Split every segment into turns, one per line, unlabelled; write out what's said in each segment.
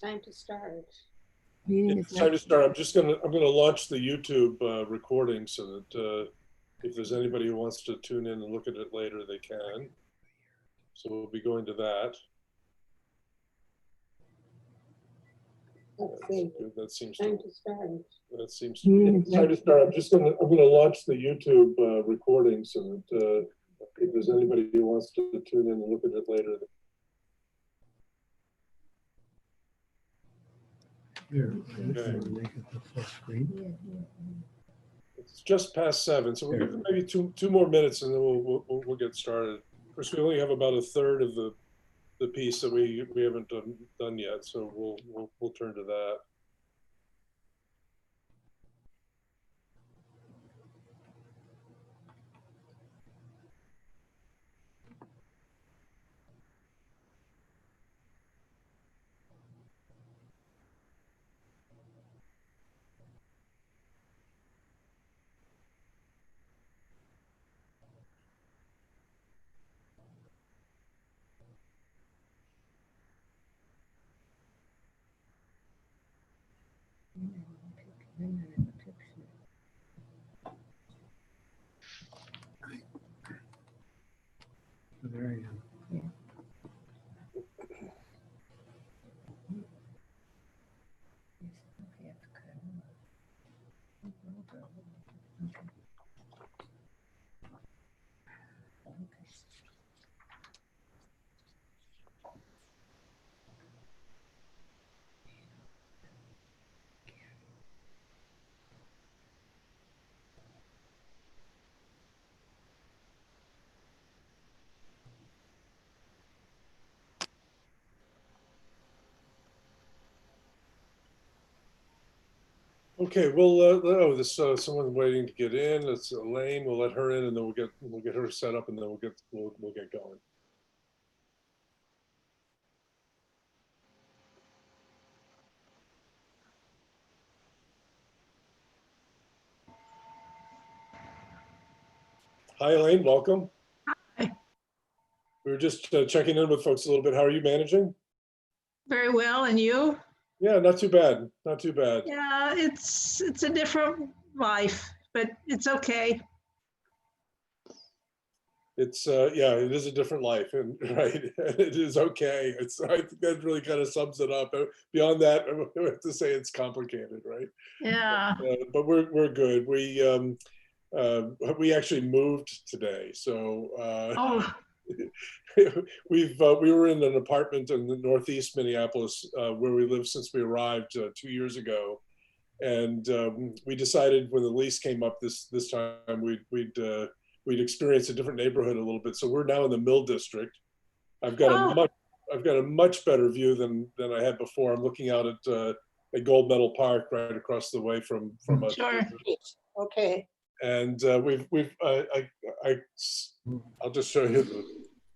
Time to start.
It's time to start. I'm gonna launch the YouTube recording so that if there's anybody who wants to tune in and look at it later, they can. So we'll be going to that.
Let's see.
That seems
Time
to
to start.
that seems to it's time to start. I'm gonna launch the YouTube recording so that if there's anybody who wants to tune in and look at it later.
Here,
Okay.
make it the full screen.
It's just past 7, so we'll give it maybe two more minutes, and then we'll get started. Of course, we only have about a third of the piece that we haven't done yet, so we'll turn to that.
There you go.
Okay, well, this someone's waiting to get in. It's Elaine. We'll let her in, and then we'll get her set up, and then we'll get going. Hi, Elaine. Welcome.
Hi.
We were just checking in with folks a little bit. How are you managing?
Very well, and you?
Yeah, not too bad. Not too bad.
Yeah, it's a different life, but it's okay.
It's yeah, it is a different life, and right, it is okay. I think that really kind of sums it up. Beyond that, I have to say it's complicated, right?
Yeah.
But we're good. We actually moved today, so
Oh,
we were in an apartment in the Northeast Minneapolis where we lived since we arrived 2 years ago, and we decided when the lease came up this time we'd experience a different neighborhood a little bit. So we're now in the Mill District. I've got a much better view than I had before. I'm looking out at Gold Medal Park right across the way from us.
sure.
Okay.
And I'll just show you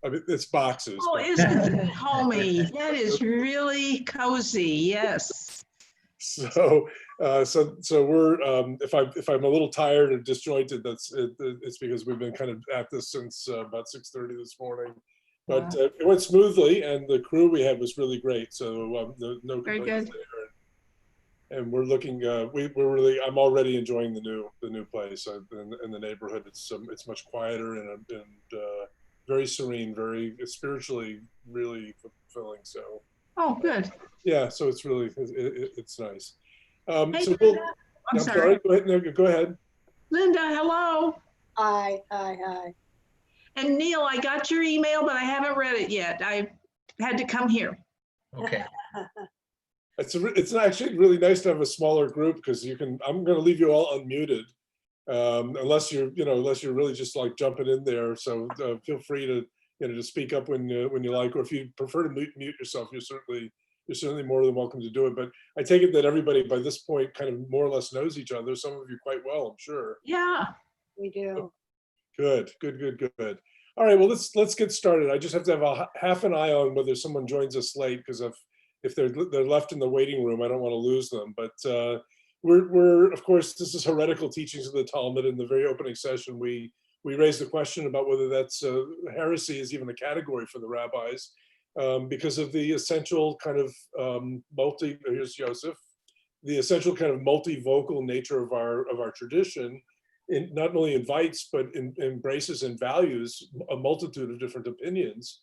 it's boxes.
Oh, isn't it homey? That is really cozy. Yes.
So we're if I'm a little tired and disjointed, it's because we've been kind of at this since about 6:30 this morning. But
Wow.
it went smoothly, and the crew we had was really great. So no
Very
complaints
good.
there. And we're looking. We're really. I'm already enjoying the new place in the neighborhood. It's much quieter and very serene, very spiritually really fulfilling. So.
Oh, good.
Yeah, so it's really it's nice.
Hey,
So
Linda. I'm sorry.
Go ahead. No, go ahead.
Linda, hello.
Hi.
And Neil, I got your email, but I haven't read it yet. I had to come here.
Okay.
It's actually really nice to have a smaller group because you can. I'm going to leave you all unmuted, unless you're really just like jumping in there. So feel free to to speak up when you like, or if you prefer to mute yourself, you're certainly more than welcome to do it. But I take it that everybody by this point kind of more or less knows each other. Some of you quite well, I'm sure.
Yeah.
We do.
Good. All right, well, let's get started. I just have to have half an eye on whether someone joins us late, because if they're left in the waiting room, I don't want to lose them. But we're of course, this is Heretical Teachings of the Talmud. In the very opening session, we raised the question about whether that's heresy is even a category for the rabbis, because of the essential kind of here's Joseph, the essential kind of multivocal nature of our tradition. It not only invites, but embraces and values a multitude of different opinions.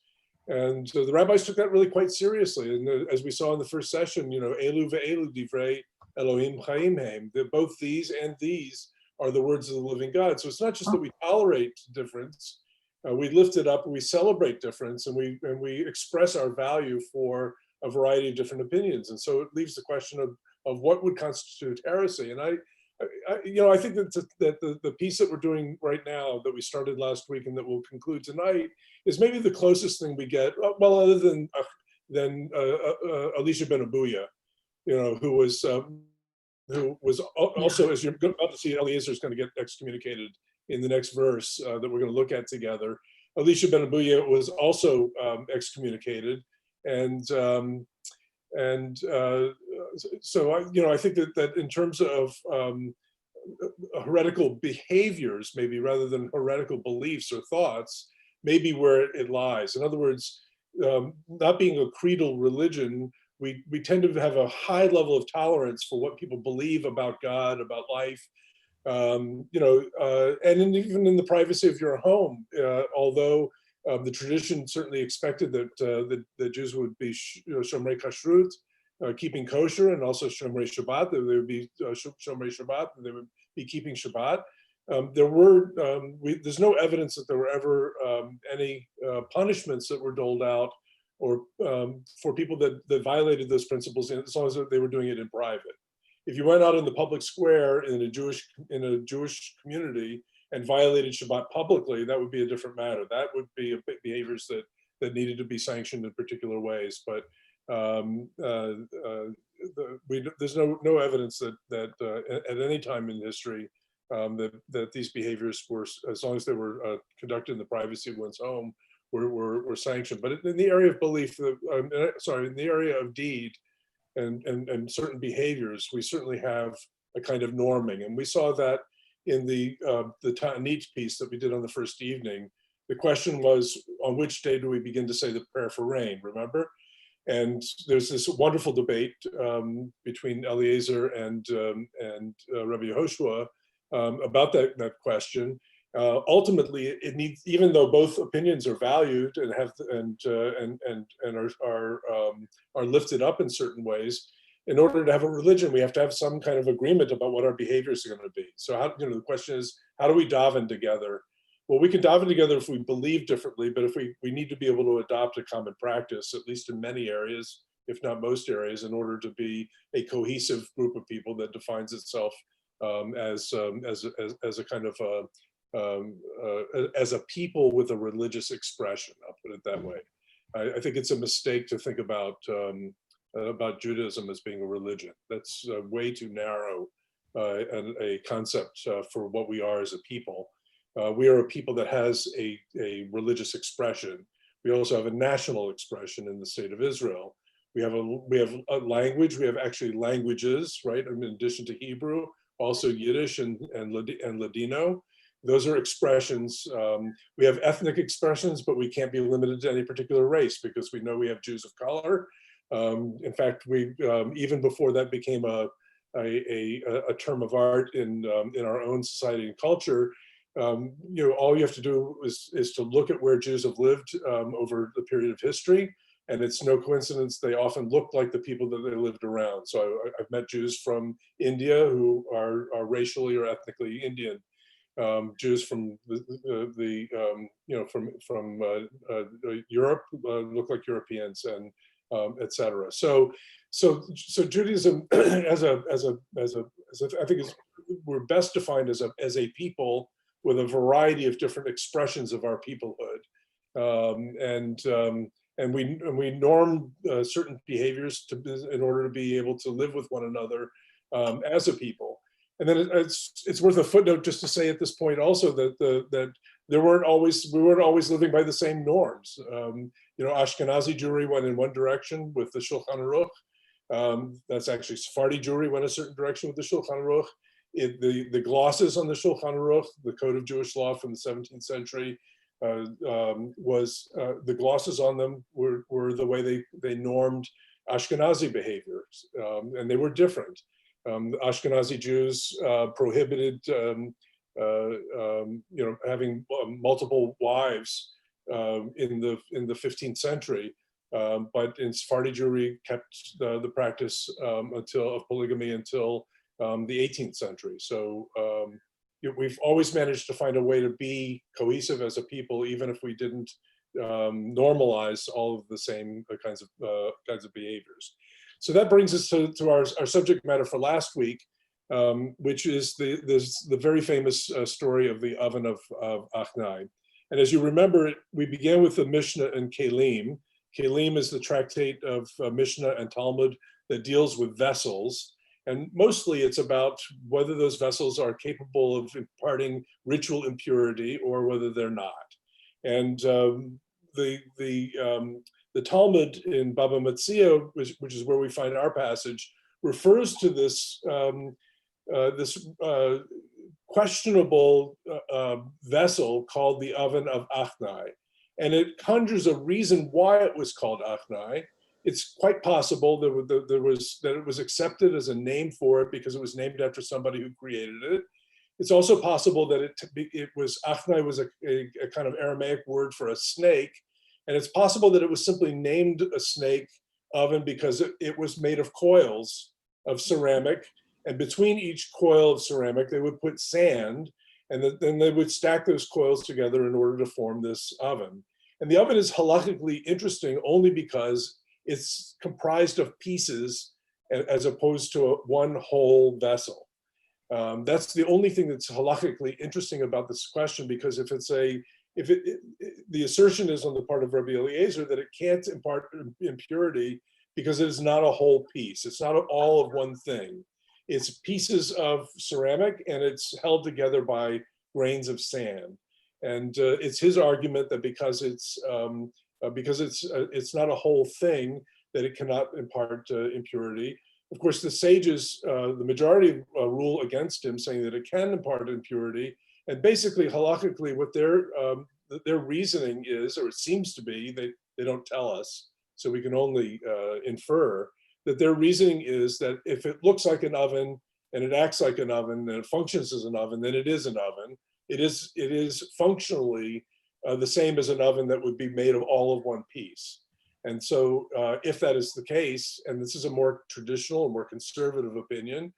And so the rabbis took that really quite seriously. And as we saw in the first session, Elu ve'elu divrei Elohim chaim heim, that both these and these are the words of the living God. So it's not just that we tolerate difference, we lift it up and we celebrate difference, and we express our value for a variety of different opinions. And so it leaves the question of what would constitute heresy. And I think that the piece that we're doing right now, that we started last week and that we'll conclude tonight, is maybe the closest thing we get, well, other than Elisha ben Abuya, who was also, as you're about to see, Eliezer is going to get excommunicated in the next verse that we're going to look at together. Elisha ben Abuya was also excommunicated, and so I think that in terms of heretical behaviors, maybe rather than heretical beliefs or thoughts, maybe where it lies. In other words, not being a creedal religion, we tend to have a high level of tolerance for what people believe about God, about life, and even in the privacy of your home. Although the tradition certainly expected that the Jews would be Shomrei Kashrut, keeping kosher, and also Shomrei Shabbat, that they would be Shomrei Shabbat, and they would be keeping Shabbat. There's no evidence that there were ever any punishments that were doled out or for people that violated those principles, as long as they were doing it in private. If you went out in the public square in a Jewish community and violated Shabbat publicly, that would be a different matter. That would be behaviors that needed to be sanctioned in particular ways. But there's no evidence that at any time in history that these behaviors were, as long as they were conducted in the privacy of one's home, were sanctioned. But in the area of belief, in the area of deed and certain behaviors, we certainly have a kind of norming. And we saw that in the Ta'anit piece that we did on the first evening. The question was, on which day do we begin to say the prayer for rain, remember? And there's this wonderful debate between Eliezer and Rabbi Yehoshua about that question. Ultimately, it needs, even though both opinions are valued and have are lifted up in certain ways, in order to have a religion, we have to have some kind of agreement about what our behaviors are going to be. So, the question is, how do we daven together? Well, we can daven together if we believe differently, but if we need to be able to adopt a common practice, at least in many areas, if not most areas, in order to be a cohesive group of people that defines itself as a kind of as a people with a religious expression. I'll put it that way. I think it's a mistake to think about Judaism as being a religion. That's way too narrow a concept for what we are as a people. We are a people that has a religious expression. We also have a national expression in the state of Israel. We have a language. We have actually languages, right? In addition to Hebrew, also Yiddish and Ladino. Those are expressions. We have ethnic expressions, but we can't be limited to any particular race, because we know we have Jews of color. In fact, we even before that became a term of art in our own society and culture. All you have to do is to look at where Jews have lived over the period of history, and it's no coincidence they often look like the people that they lived around. So I've met Jews from India who are racially or ethnically Indian. Jews from from Europe look like Europeans, and etc. So Judaism I think we're best defined as a people with a variety of different expressions of our peoplehood, and we norm certain behaviors in order to be able to live with one another as a people. And then it's worth a footnote just to say at this point also that we weren't always living by the same norms. Ashkenazi Jewry went in one direction with the Shulchan Aruch. That's actually Sephardi Jewry went a certain direction with the Shulchan Aruch. The glosses on the Shulchan Aruch, the Code of Jewish Law from the 17th century, was the glosses on them were the way they normed Ashkenazi behaviors, and they were different. The Ashkenazi Jews prohibited having multiple wives in the 15th century, but in Sephardi Jewry kept the practice of polygamy until the 18th century. So we've always managed to find a way to be cohesive as a people, even if we didn't normalize all of the same kinds of behaviors. So that brings us to our subject matter for last week, which is the very famous story of the oven of Achnai. And as you remember, we began with the Mishnah and Kelim. Kelim is the tractate of Mishnah and Talmud that deals with vessels. And mostly it's about whether those vessels are capable of imparting ritual impurity or whether they're not. And the Talmud in Baba Metzia, which is where we find our passage, refers to this questionable vessel called the oven of Achnai. And it conjures a reason why it was called Achnai. It's quite possible that it was accepted as a name for it because it was named after somebody who created it. It's also possible that Achnai was a kind of Aramaic word for a snake. And it's possible that it was simply named a snake oven because it was made of coils of ceramic. And between each coil of ceramic, they would put sand, and then they would stack those coils together in order to form this oven. And the oven is halakhically interesting only because it's comprised of pieces as opposed to one whole vessel. That's the only thing that's halakhically interesting about this question, because the assertion is on the part of Rabbi Eliezer that it can't impart impurity because it is not a whole piece. It's not all of one thing. It's pieces of ceramic and it's held together by grains of sand. And it's his argument that because it's not a whole thing, that it cannot impart impurity. Of course, the sages, the majority rule against him, saying that it can impart impurity. And basically, halakhically, what their reasoning is, or it seems to be, they don't tell us, so we can only infer, that their reasoning is that if it looks like an oven and it acts like an oven and it functions as an oven, then it is an oven. It is functionally the same as an oven that would be made of all of one piece. And so if that is the case, and this is a more traditional, more conservative opinion,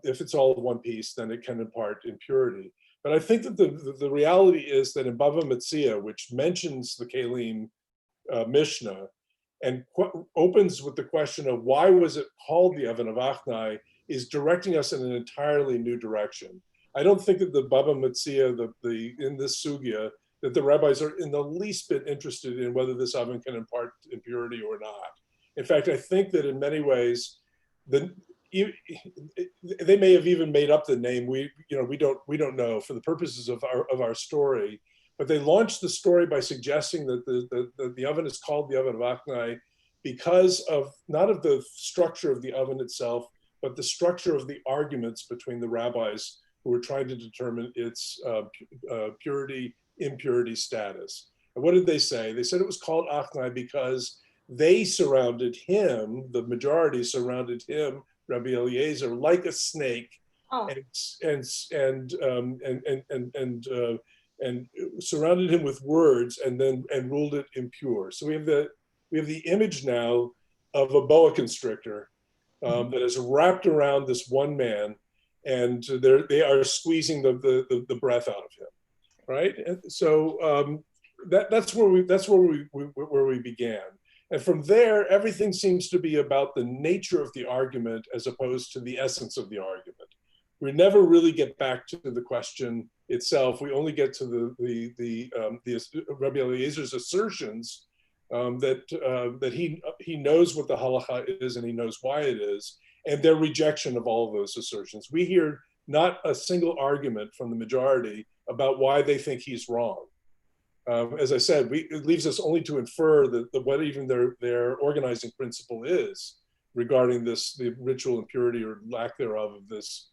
if it's all of one piece, then it can impart impurity. But I think that the reality is that in Bava Metzia, which mentions the Kelim Mishnah, and opens with the question of why was it called the oven of Achnai, is directing us in an entirely new direction. I don't think that the Baba Metzia, in this sugya, that the rabbis are in the least bit interested in whether this oven can impart impurity or not. In fact, I think that in many ways, they may have even made up the name. We don't know for the purposes of our story. But they launched the story by suggesting that the oven is called the oven of Achnai because of not of the structure of the oven itself, but the structure of the arguments between the rabbis who were trying to determine its purity, impurity status. And what did they say? They said it was called Achnai because they surrounded him, the majority surrounded him, Rabbi Eliezer, like a snake, and surrounded him with words, and ruled it impure. So we have the image now of a boa constrictor that is wrapped around this one man, and they are squeezing the breath out of him, right? And so that's where we began, and from there everything seems to be about the nature of the argument as opposed to the essence of the argument. We never really get back to the question itself. We only get to the Rabbi Eliezer's assertions that he knows what the halacha is and he knows why it is, and their rejection of all of those assertions. We hear not a single argument from the majority about why they think he's wrong. As I said, it leaves us only to infer what even their organizing principle is regarding the ritual impurity or lack thereof of this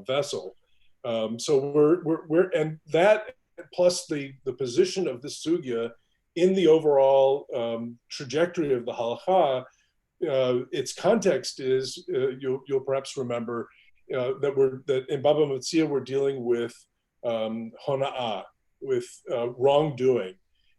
vessel. So we're and that plus the position of this sugya in the overall trajectory of the halakha, its context is you'll perhaps remember that in Baba Metzia we're dealing with hona'ah, with wrongdoing,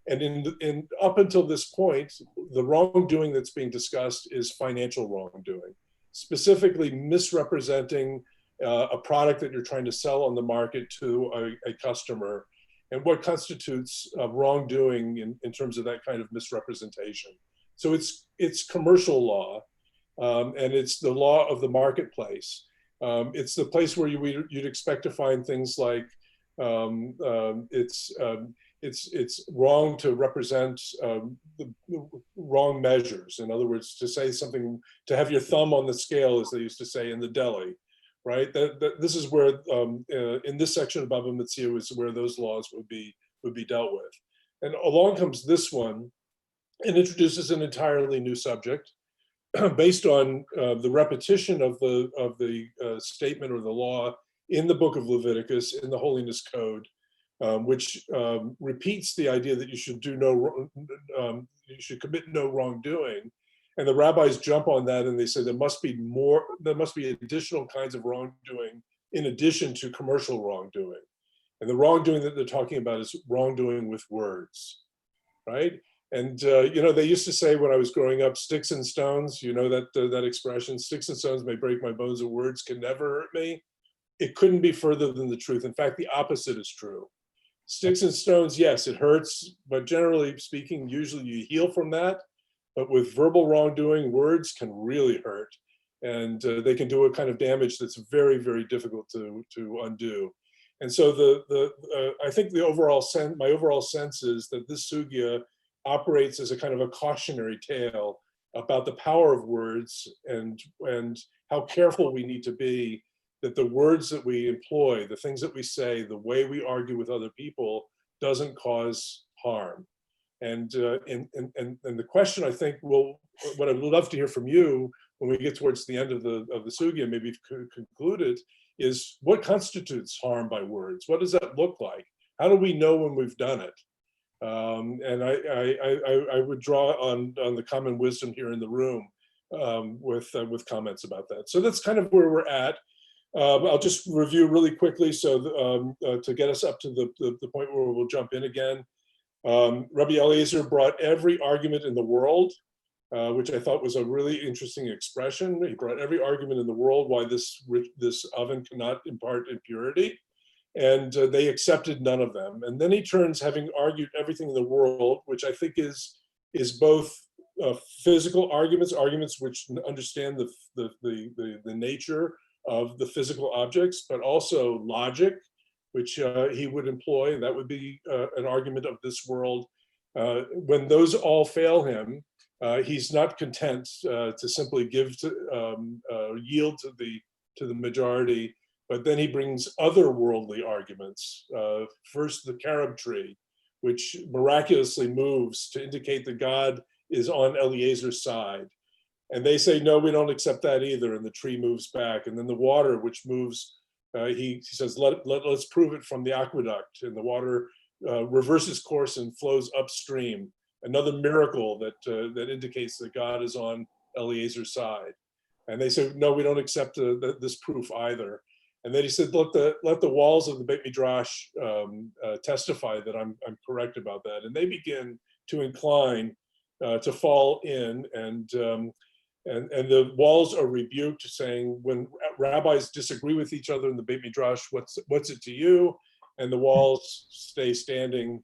and in up until this point, the wrongdoing that's being discussed is financial wrongdoing, specifically misrepresenting a product that you're trying to sell on the market to a customer, and what constitutes wrongdoing in terms of that kind of misrepresentation. So it's commercial law, and it's the law of the marketplace. It's the place where you'd expect to find things like it's wrong to represent the wrong measures. In other words, to say something, to have your thumb on the scale, as they used to say in the deli, right? This is where in this section of Baba Metzia is where those laws would be dealt with. And along comes this one and introduces an entirely new subject based on the repetition of the statement or the law in the book of Leviticus, in the Holiness Code, which repeats the idea that you should you should commit no wrongdoing. And the rabbis jump on that and they say there must be additional kinds of wrongdoing in addition to commercial wrongdoing. And the wrongdoing that they're talking about is wrongdoing with words, right? And they used to say when I was growing up, sticks and stones, that expression, sticks and stones may break my bones, but words can never hurt me. It couldn't be further than the truth. In fact, the opposite is true. Sticks and stones, yes, it hurts, but generally speaking, usually you heal from that. But with verbal wrongdoing, words can really hurt, and they can do a kind of damage that's very, very difficult to undo. And so I think my overall sense is that this sugya operates as a kind of a cautionary tale about the power of words and how careful we need to be that the words that we employ, the things that we say, the way we argue with other people doesn't cause harm. And the question, I think, what I'd love to hear from you when we get towards the end of the sugya, maybe conclude it, is what constitutes harm by words? What does that look like? How do we know when we've done it? And I would draw on the common wisdom here in the room with comments about that. So that's kind of where we're at. I'll just review really quickly so to get us up to the point where we'll jump in again. Rabbi Eliezer brought every argument in the world, which I thought was a really interesting expression. He brought every argument in the world why this oven cannot impart impurity, and they accepted none of them. And then he turns, having argued everything in the world, which I think is both physical arguments which understand the nature of the physical objects, but also logic, which he would employ. That would be an argument of this world. When those all fail him, he's not content to simply yield to the majority, but then he brings otherworldly arguments. First, the carob tree, which miraculously moves to indicate that God is on Eliezer's side. And they say, no, we don't accept that either. And the tree moves back. And then the water, which moves, he says, let's prove it from the aqueduct. And the water reverses course and flows upstream. Another miracle that indicates that God is on Eliezer's side. And they say, no, we don't accept this proof either. And then he said, let the walls of the Beit Midrash testify that I'm correct about that. And they begin to incline to fall in, and the walls are rebuked, saying, when rabbis disagree with each other in the Beit Midrash, what's it to you? And the walls stay standing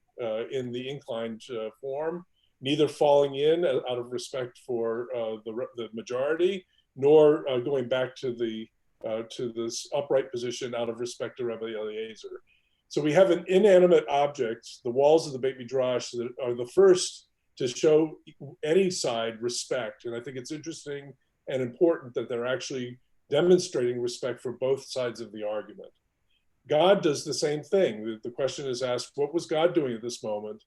in the inclined form, neither falling in out of respect for the majority, nor going back to this upright position out of respect to Rabbi Eliezer. So we have an inanimate object, the walls of the Beit Midrash, that are the first to show any side respect. And I think it's interesting and important that they're actually demonstrating respect for both sides of the argument. God does the same thing. The question is asked, what was God doing at this moment?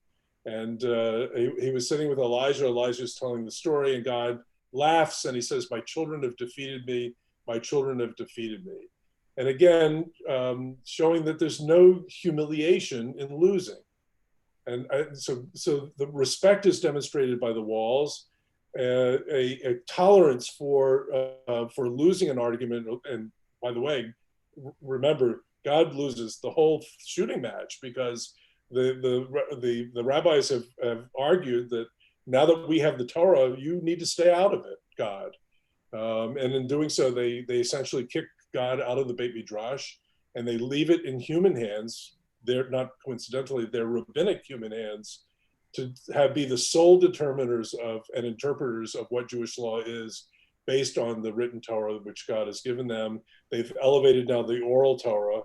And he was sitting with Elijah. Elijah's telling the story, and God laughs and he says, my children have defeated me. My children have defeated me. And again, showing that there's no humiliation in losing. And so the respect is demonstrated by the walls, a tolerance for losing an argument. And by the way, remember, God loses the whole shooting match, because the rabbis have argued that now that we have the Torah, you need to stay out of it, God. And in doing so, they essentially kick God out of the Beit Midrash, and they leave it in human hands. They're not coincidentally, they're rabbinic human hands, to be the sole determiners of and interpreters of what Jewish law is, based on the written Torah which God has given them. They've elevated now the oral Torah,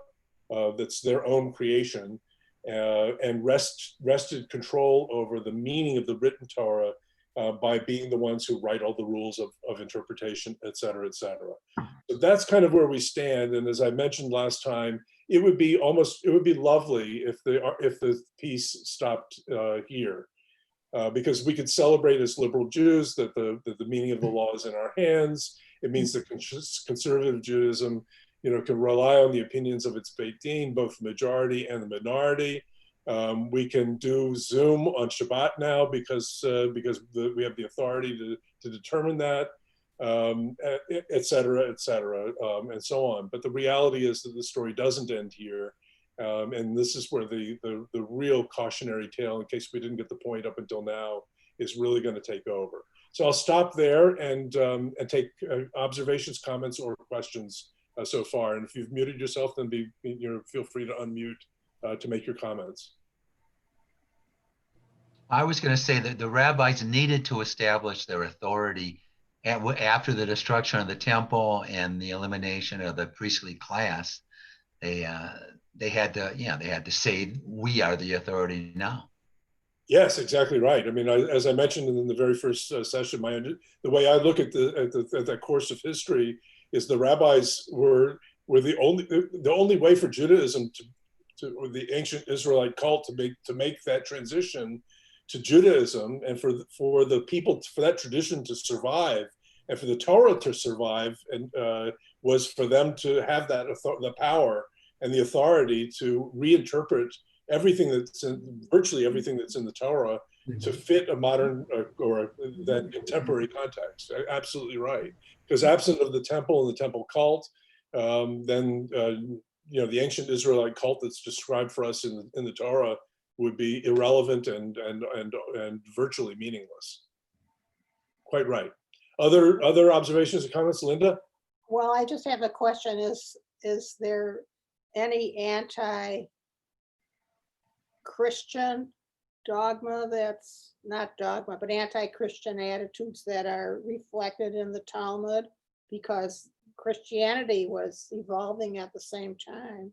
that's their own creation, and wrested control over the meaning of the written Torah by being the ones who write all the rules of interpretation, et cetera, et cetera. So that's kind of where we stand. And as I mentioned last time, it would be lovely if the piece stopped here, because we could celebrate as liberal Jews that the meaning of the law is in our hands. It means that conservative Judaism, can rely on the opinions of its Beit Din, both the majority and the minority. We can do Zoom on Shabbat now because we have the authority to determine that, et cetera, and so on. But the reality is that the story doesn't end here. And this is where the real cautionary tale, in case we didn't get the point up until now, is really going to take over. So I'll stop there and take observations, comments, or questions so far. And if you've muted yourself, then feel free to unmute to make your comments.
I was going to say that the rabbis needed to establish their authority after the destruction of the temple and the elimination of the priestly class. They had to say, we are the authority now.
Yes, exactly right. I mean, as I mentioned in the very first session, the way I look at that course of history is the rabbis were the only way for Judaism or the ancient Israelite cult to make that transition to Judaism, and for the people, for that tradition to survive, and for the Torah to survive, and was for them to have the power and the authority to reinterpret virtually everything that's in the Torah to fit a modern or that contemporary context. Absolutely right. Because absent of the temple and the temple cult, then the ancient Israelite cult that's described for us in the Torah would be irrelevant and virtually meaningless. Quite right. Other observations or comments, Linda?
Well, I just have a question. Is there any anti-Christian dogma that's not dogma, but anti-Christian attitudes that are reflected in the Talmud? Because Christianity was evolving at the same time.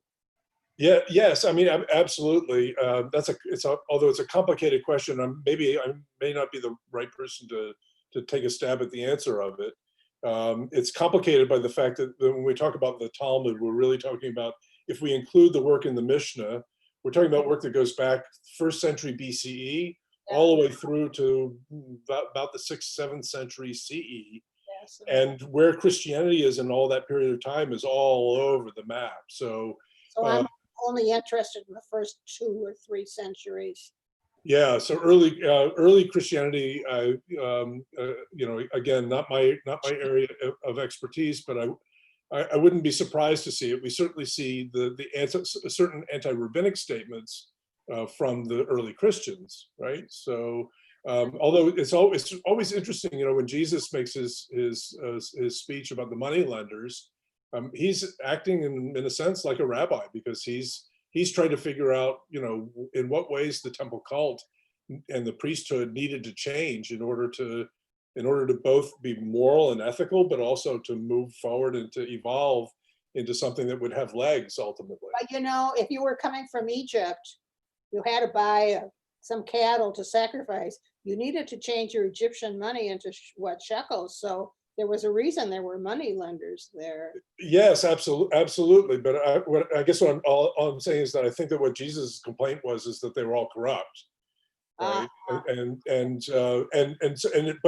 Yeah. Yes. I mean, absolutely. Although it's a complicated question. Maybe I may not be the right person to take a stab at the answer of it. It's complicated by the fact that when we talk about the Talmud, we're really talking about, if we include the work in the Mishnah, we're talking about work that goes back 1st century BCE all the way through to about the 6th, 7th century CE.
Yes.
And where Christianity is in all that period of time is all over the map. So
I'm only interested in the first 2 or 3 centuries.
Yeah, so early Christianity, again, not my area of expertise, but I wouldn't be surprised to see it. We certainly see certain anti-rabbinic statements from the early Christians, right? So, although it's always interesting, when Jesus makes his speech about the money lenders, he's acting in a sense like a rabbi, because he's trying to figure out, in what ways the temple cult and the priesthood needed to change in order to both be moral and ethical, but also to move forward and to evolve into something that would have legs ultimately.
But if you were coming from Egypt, you had to buy some cattle to sacrifice. You needed to change your Egyptian money into shekels. So there was a reason there were money lenders there.
Yes, absolutely. But I guess all I'm saying is that I think that what Jesus' complaint is that they were all corrupt, right? But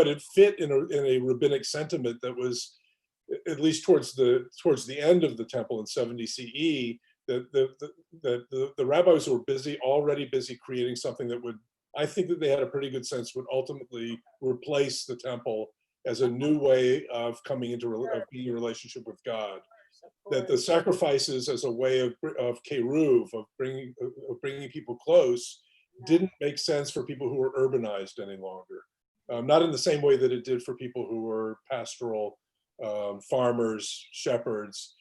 it fit in a rabbinic sentiment that was at least towards the end of the temple in 70 CE, the rabbis were already busy creating something that would, I think that they had a pretty good sense, would ultimately replace the temple as a new way of coming into being in a relationship with God. That the sacrifices as a way of keruv, of bringing people close, didn't make sense for people who were urbanized any longer. Not in the same way that it did for people who were pastoral farmers, shepherds.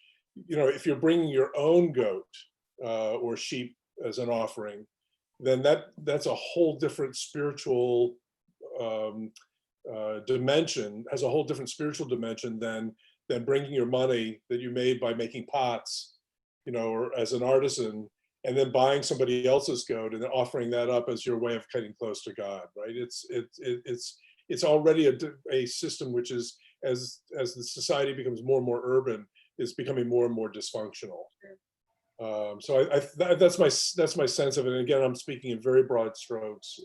You know, if you're bringing your own goat or sheep as an offering, then that's a whole different spiritual dimension, has a whole different spiritual dimension than bringing your money that you made by making pots, you know, or as an artisan, and then buying somebody else's goat and then offering that up as your way of getting close to God, right? It's already a system which is, as the society becomes more and more urban, is becoming more and more dysfunctional. So that's my sense of it. And again, I'm speaking in very broad strokes.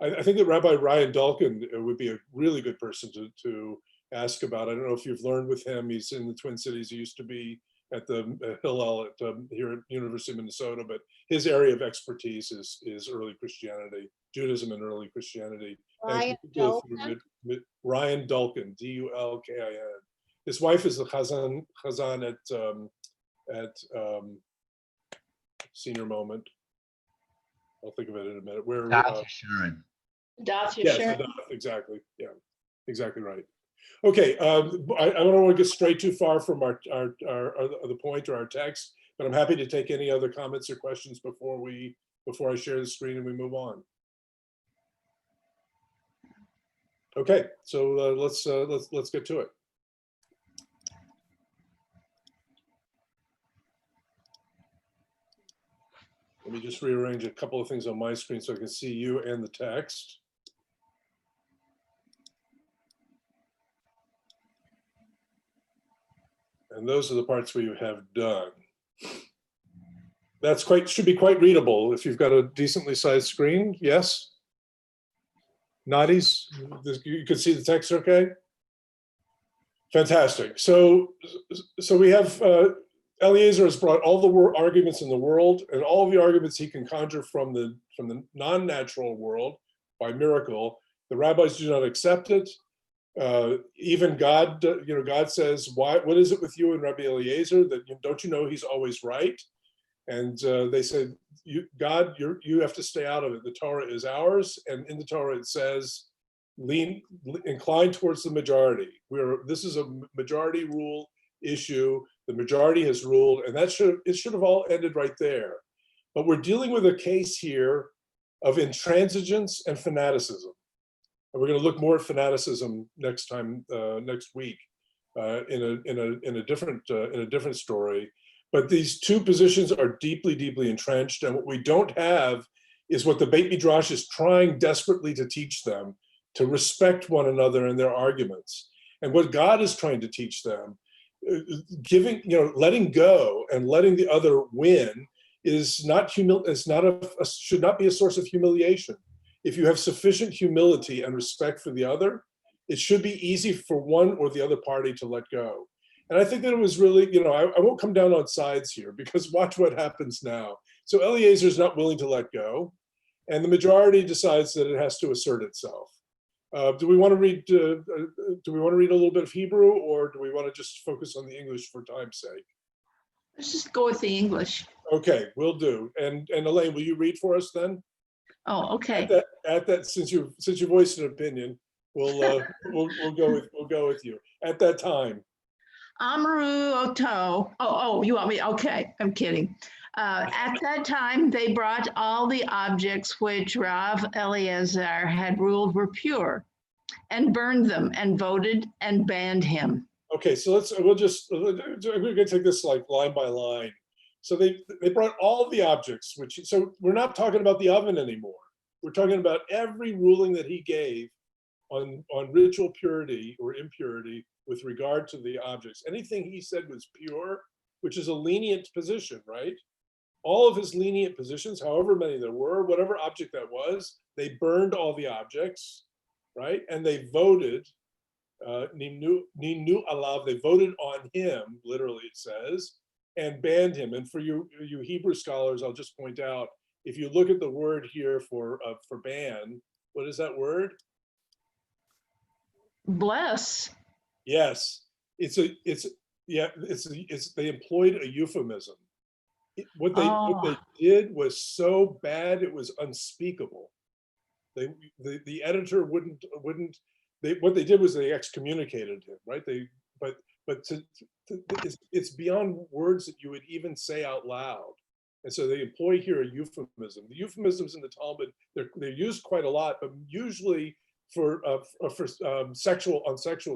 I think that Rabbi Ryan Dulkin would be a really good person to ask about. I don't know if you've learned with him. He's in the Twin Cities. He used to be at the Hillel here at University of Minnesota, but his area of expertise is early Christianity, Judaism and early Christianity.
Ryan Dulkin?
Ryan Dulkin, D-U-L-K-I-N. His wife is the Chazan at Senior Moment. I'll think of it in a minute. Where?
Dr. Shuren.
Dr.
Yes,
Sher-
exactly. Yeah, exactly right. Okay, I don't want to get straight too far from the point or our text, but I'm happy to take any other comments or questions before I share the screen and we move on. Okay, so let's get to it. Let me just rearrange a couple of things on my screen so I can see you and the text. And those are the parts we have done. Should be quite readable if you've got a decently sized screen. Yes? Noddies? You can see the text okay? Fantastic. So we have, Eliezer has brought all the arguments in the world and all of the arguments he can conjure from the non-natural world by miracle. The rabbis do not accept it. Even God, God says, what is it with you and Rabbi Eliezer that don't you know he's always right? And they said, God, you have to stay out of it. The Torah is ours, and in the Torah it says, incline towards the majority. This is a majority rule issue. The majority has ruled, and it should have all ended right there. But we're dealing with a case here of intransigence and fanaticism. And we're going to look more at fanaticism next week in a different story. But these two positions are deeply, deeply entrenched, and what we don't have is what the Beit Midrash is trying desperately to teach them, to respect one another in their arguments. And what God is trying to teach them, letting go and letting the other win should not be a source of humiliation. If you have sufficient humility and respect for the other, it should be easy for one or the other party to let go. And I think that it was really, I won't come down on sides here because watch what happens now. So Eliezer is not willing to let go, and the majority decides that it has to assert itself. Do we want to read a little bit of Hebrew, or do we want to just focus on the English for time's sake?
Let's just go with the English.
Okay, will do. And Elaine, will you read for us then?
Oh, okay.
At that, since you voiced an opinion, we'll go with you. At that time.
Amaru Oto. Oh, you want me? Okay, I'm kidding. At that time, they brought all the objects which Rav Eliezer had ruled were pure, and burned them, and voted and banned him.
Okay, so we're going to take this like line by line. So they brought all the objects, so we're not talking about the oven anymore. We're talking about every ruling that he gave on ritual purity or impurity with regard to the objects. Anything he said was pure, which is a lenient position, right? All of his lenient positions, however many there were, whatever object that was, they burned all the objects, right? And they voted Ninu Alav, they voted on him, literally it says, and banned him. And for you Hebrew scholars, I'll just point out, if you look at the word here for ban, what is that word?
Bless.
Yes, they employed a euphemism. What they did was so bad it was unspeakable. The editor wouldn't. What they did was they excommunicated him, right? It's beyond words that you would even say out loud. And so they employ here a euphemism. The euphemisms in the Talmud, they're used quite a lot, but usually for sexual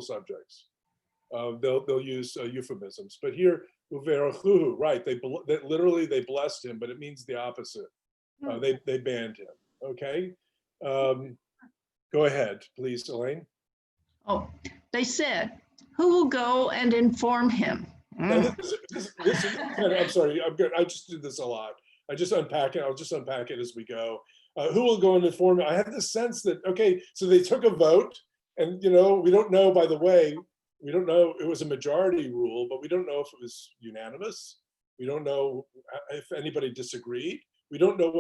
subjects. They'll use euphemisms. But here, uverachuhu, right? They literally they blessed him, but it means the opposite. They banned him. Okay. Go ahead, please, Elaine.
Oh, they said, who will go and inform him?
Now, this is I'm sorry. I just do this a lot. I just unpack it. I'll just unpack it as we go. Who will go and inform me? I have the sense that, okay, so they took a vote, and we don't know, by the way, we don't know, it was a majority rule, but we don't know if it was unanimous. We don't know if anybody disagreed. We don't know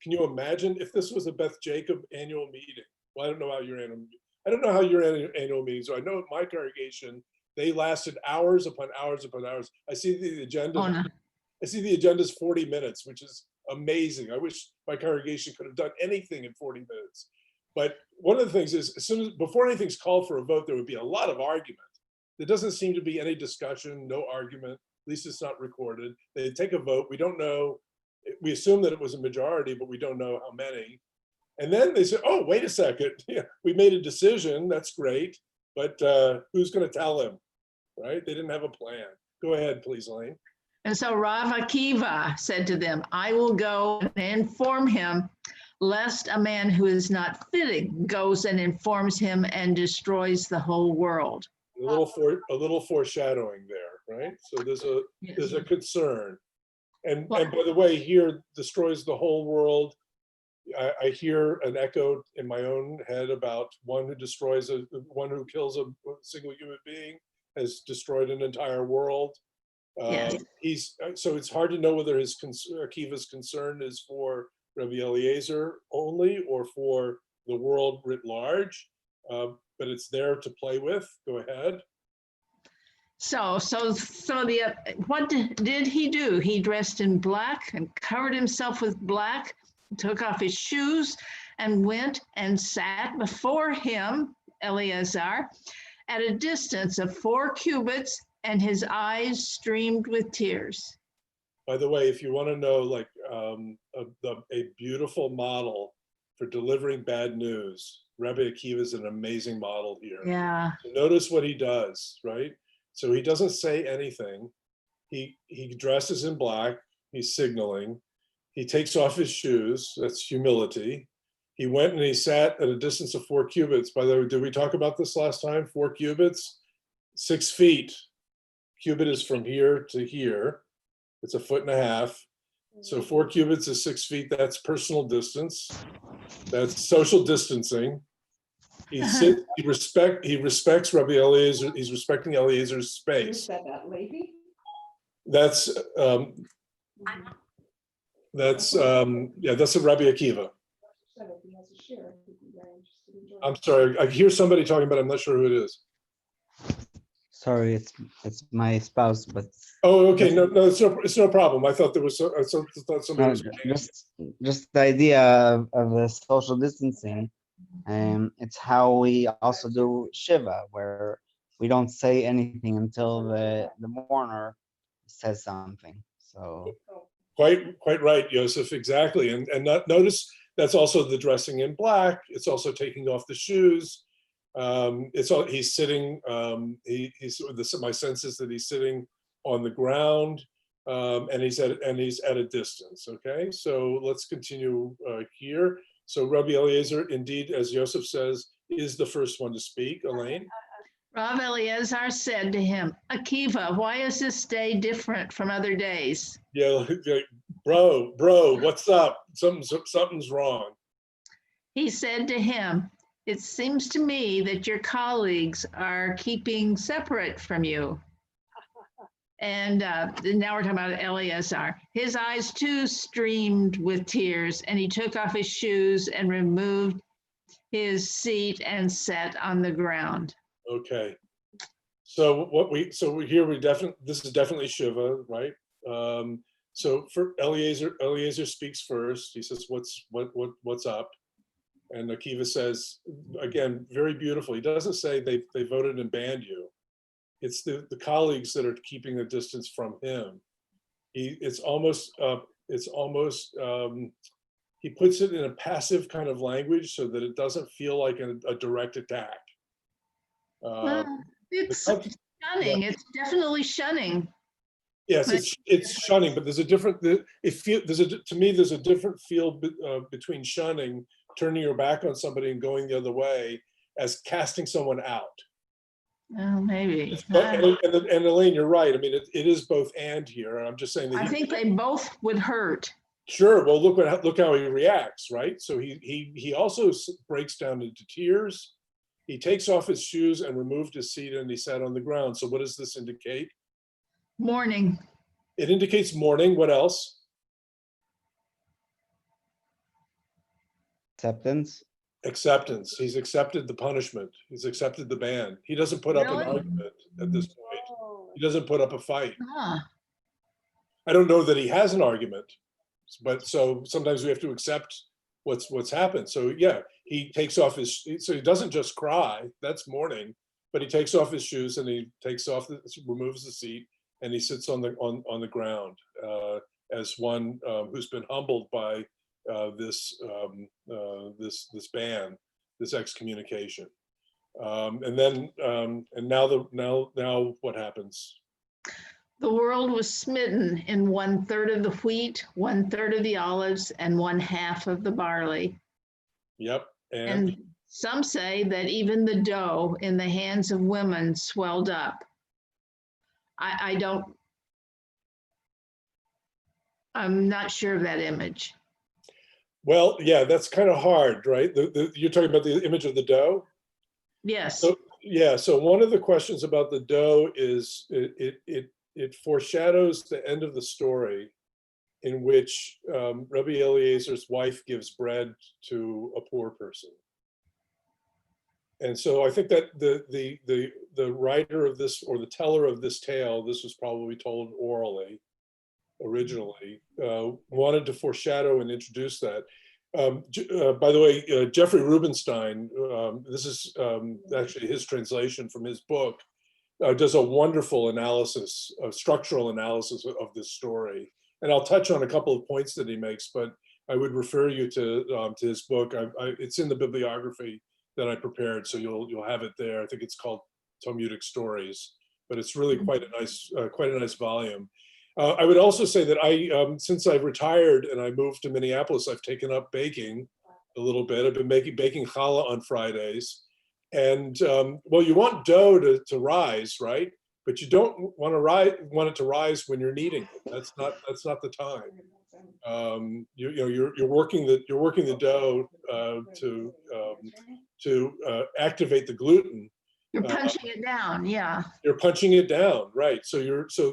can you imagine if this was a Beth Jacob annual meeting? Well, I don't know how your annual meetings are. I know at my congregation, they lasted hours upon hours upon hours. I see the agenda.
Oh, no.
I see the agenda's 40 minutes, which is amazing. I wish my congregation could have done anything in 40 minutes. But one of the things is, before anything's called for a vote, there would be a lot of argument. There doesn't seem to be any discussion, no argument. At least it's not recorded. They take a vote. We don't know. We assume that it was a majority, but we don't know how many. And then they say, oh, wait a second. Yeah, we made a decision. That's great. But who's going to tell him, right? They didn't have a plan. Go ahead, please, Elaine.
And so Rav Akiva said to them, I will go and inform him, lest a man who is not fitting goes and informs him and destroys the whole world.
A little foreshadowing there, right? So there's a concern. And by the way, here, destroys the whole world. I hear an echo in my own head about one who kills a single human being has destroyed an entire world. So it's hard to know whether Akiva's concern is for Rabbi Eliezer only or for the world writ large, but it's there to play with. Go ahead.
What did he do? He dressed in black and covered himself with black, took off his shoes and went and sat before him, Eleazar, at a distance of 4 cubits, and his eyes streamed with tears.
By the way, if you want to know a beautiful model for delivering bad news, Rabbi Akiva is an amazing model here.
Yeah.
So notice what he does, right? So he doesn't say anything. He dresses in black. He's signaling. He takes off his shoes. That's humility. He went and he sat at a distance of 4 cubits. By the way, did we talk about this last time? 4 cubits, 6 feet. Cubit is from here to here. It's 1.5 feet. So 4 cubits is 6 feet. That's personal distance. That's social distancing. He respects Rabbi Eliezer. He's respecting Eliezer's space. That's a Rabbi Akiva. I'm sorry. I hear somebody talking, but I'm not sure who it is.
Sorry, it's my spouse, but
Oh, okay. No, it's no problem. I thought there was. I thought somebody was.
just the idea of the social distancing. It's how we also do Shiva, where we don't say anything until the mourner says something. So
Quite right, Yosef. Exactly, and notice that's also the dressing in black. It's also taking off the shoes. He's sitting. My sense is that he's sitting on the ground, and he's at a distance. Okay, so let's continue here. So Rabbi Eliezer, indeed, as Yosef says, is the first one to speak. Elaine?
Rav Eliezer said to him, Akiva, why is this day different from other days?
Yeah, bro, what's up? Something's wrong.
He said to him, it seems to me that your colleagues are keeping separate from you. And now we're talking about Eleazar. His eyes too streamed with tears, and he took off his shoes and removed his seat and sat on the ground.
Okay. So here we definitely, this is definitely Shiva, right? So for Eliezer speaks first. He says, what's up? And Akiva says, again, very beautiful. He doesn't say they voted and banned you. It's the colleagues that are keeping a distance from him. It's almost he puts it in a passive kind of language so that it doesn't feel like a direct attack.
Well, it's shunning. It's definitely shunning.
Yes, it's shunning, but there's a different. To me, there's a different feel between shunning, turning your back on somebody and going the other way, as casting someone out.
Well, maybe.
And Elaine, you're right. I mean, it is both and here. I'm just saying that
I think they both would hurt.
Sure. Well, look how he reacts, right? So he also breaks down into tears. He takes off his shoes and removed his seat, and he sat on the ground. So what does this indicate?
Mourning.
It indicates mourning. What else?
Acceptance.
Acceptance. He's accepted the punishment. He's accepted the ban. He doesn't put up an
Really?
argument at this point.
Oh,
He doesn't put up a fight.
Huh.
I don't know that he has an argument, but so sometimes we have to accept what's happened. So yeah, he takes off his, so he doesn't just cry, that's mourning, but he takes off his shoes and he removes the seat, and he sits on the ground as one who's been humbled by this ban, this excommunication. And now what happens?
The world was smitten in 1/3 of the wheat, 1/3 of the olives, and 1/2 of the barley.
Yep.
And some say that even the dough in the hands of women swelled up. I'm not sure of that image.
Well, yeah, that's kind of hard, right? You're talking about the image of the dough?
Yes.
So, yeah, so one of the questions about the dough is it foreshadows the end of the story, in which Rabbi Eliezer's wife gives bread to a poor person. And so I think that the writer of this, or the teller of this tale, this was probably told orally originally, wanted to foreshadow and introduce that. By the way, Jeffrey Rubenstein, this is actually his translation from his book, does a wonderful analysis, a structural analysis of this story. And I'll touch on a couple of points that he makes, but I would refer you to his book. It's in the bibliography that I prepared, so you'll have it there. I think it's called Talmudic Stories, but it's really quite a nice volume. I would also say that since I've retired and I moved to Minneapolis, I've taken up baking a little bit. I've been baking challah on Fridays. And well, you want dough to rise, right? But you don't want it to rise when you're kneading it. That's not the time. You're working the dough to activate the gluten.
You're punching it down, yeah.
You're punching it down, right? So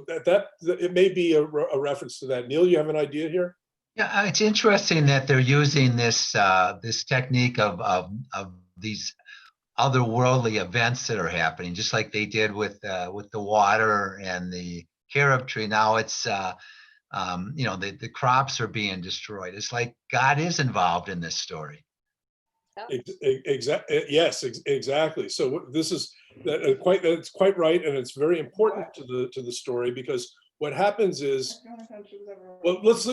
that it may be a reference to that. Neil, you have an idea here?
Yeah, it's interesting that they're using this this technique of these otherworldly events that are happening, just like they did with the water and the carob tree. Now it's the crops are being destroyed. It's like God is involved in this story.
Yes, exactly. So this is that's quite right, and it's very important to the story, because what happens is, well, let's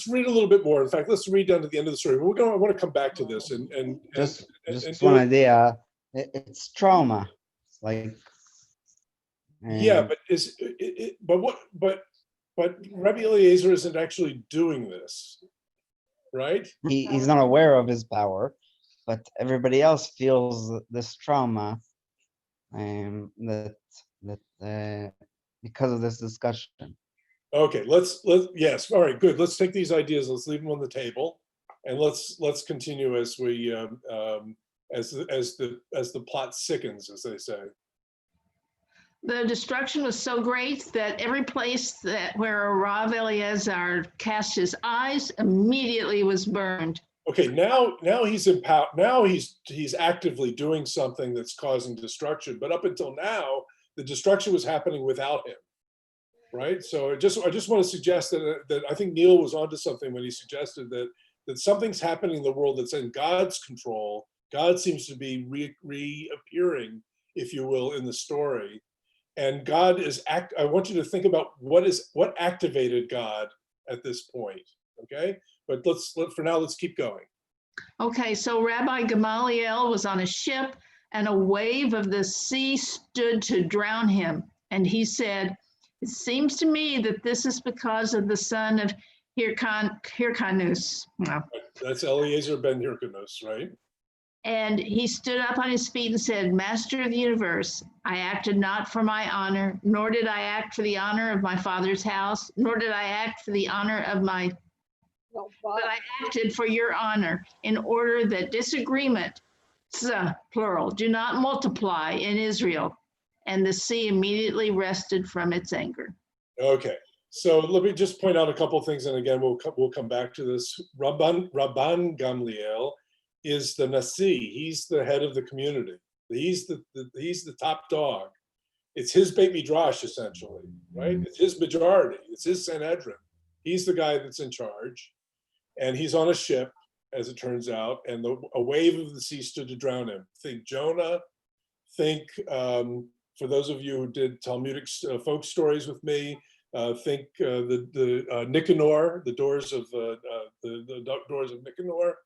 read a little bit more. In fact, let's read down to the end of the story. I want to come back to this and
just one idea. It's trauma. It's like
yeah, but but Rabbi Eliezer isn't actually doing this, right?
he's not aware of his power, but everybody else feels this trauma, that because of this discussion.
Okay, yes, all right, good. Let's take these ideas, let's leave them on the table, and let's continue as as the plot sickens, as they say.
The destruction was so great that every place that where Rav Eliezer cast his eyes immediately was burned.
Okay, now he's in power. Now he's actively doing something that's causing destruction. But up until now, the destruction was happening without him, right? So I just want to suggest that I think Neil was onto something when he suggested that something's happening in the world that's in God's control. God seems to be reappearing, if you will, in the story. And God is I want you to think about what activated God at this point, okay? But for now, let's keep going.
Okay, so Rabbi Gamaliel was on a ship, and a wave of the sea stood to drown him. And he said, "It seems to me that this is because of the son of Hyrcanus." No.
That's Eliezer ben Hyrcanus, right?
And he stood up on his feet and said, "Master of the universe, I acted not for my honor, nor did I act for the honor of my father's house, nor did I act for the honor of my,
No,
but I acted for your honor in order that disagreement, plural, do not multiply in Israel." And the sea immediately rested from its anger.
Okay. So let me just point out a couple of things, and again, we'll come back to this. Rabban Gamliel is the Nasi. He's the head of the community. He's the top dog. It's his Beit Midrash, essentially, right? It's his majority. It's his Sanhedrin. He's the guy that's in charge. And he's on a ship, as it turns out, and a wave of the sea stood to drown him. Think Jonah. Think, for those of you who did Talmudic folk stories with me, think the Nicanor, the doors of Nicanor.